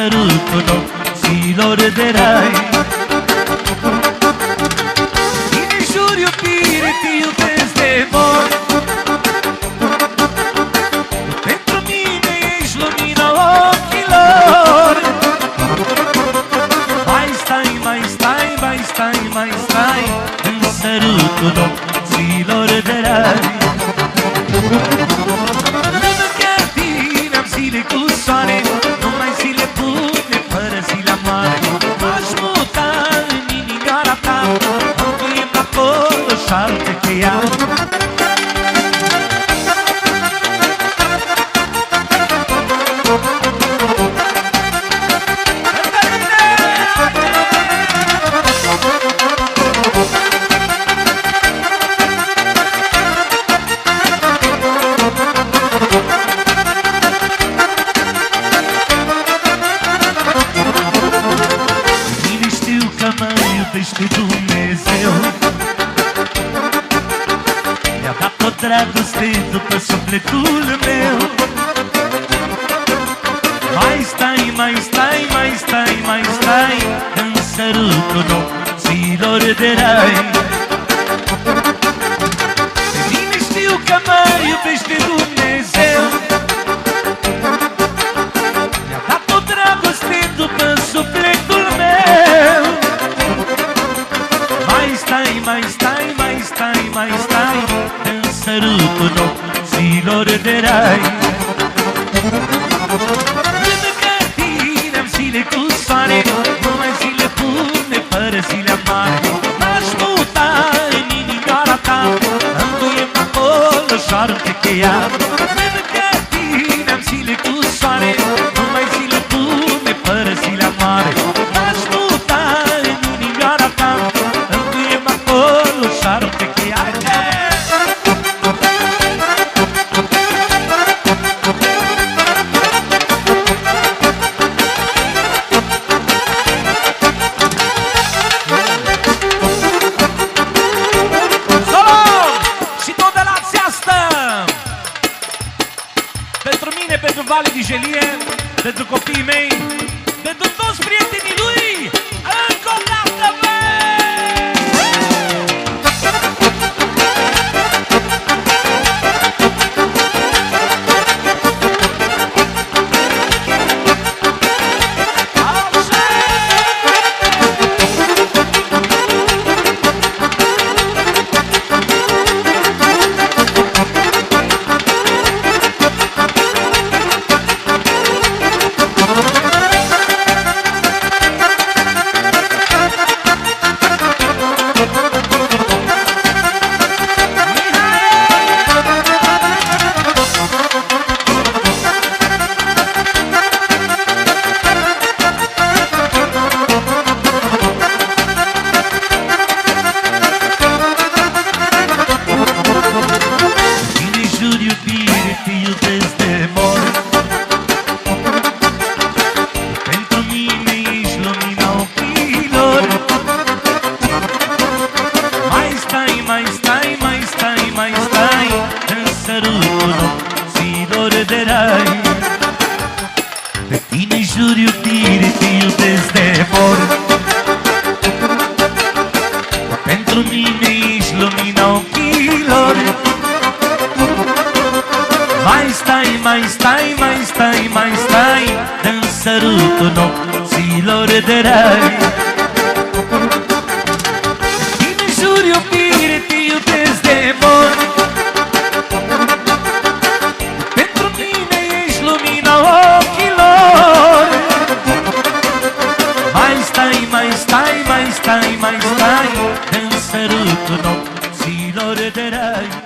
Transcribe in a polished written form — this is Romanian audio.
sărutul nopților de rai. Tine jur iubire, te iubesc de mor. Pentru mine ești lumina ochilor. Mai stai, mai stai, mai stai, mai stai în sărutul nopților de rai. Lângă tine am zile cu soare, numai zile bune, fără zile mare. M-aș muta în inimioara ta, încuiem acolo și-alte cheia. Iubește Dumnezeu, mi-a dat o dragoste după sufletul meu. Mai stai, mai stai, mai stai, mai stai în sărutul nopților de rai. Pe mine știu că mă iubește Dumnezeu, mi-a dat o dragoste după sufletul meu. Mai stai, mai stai, mai stai, mai stai în sărutul nopților de rai. Lângă tine am zile cu soare, numai zile bune, fără zile mare. M-aș muta în inimioara ta, înduiem acolo și-alte cheia. Lângă tine am zile cu soare, numai zile bune, fără zile mare. M-aș muta în inimioara ta, și-alte cheia. Și tot de la țeastă pentru mine, pentru Vale Vigelie, pentru copiii mei, pentru toți prietenii lui. Încă o dată, de rai. Pe tine jur iubire, te iubesc de mor. Pentru mine ești lumina ochilor. Mai stai, mai stai, mai stai, mai stai în sărutul nopților de rai. Pe tine jur iubire, te iubesc de mor. Mai stai, mai stai, mai stai în sărutul nopților de rai.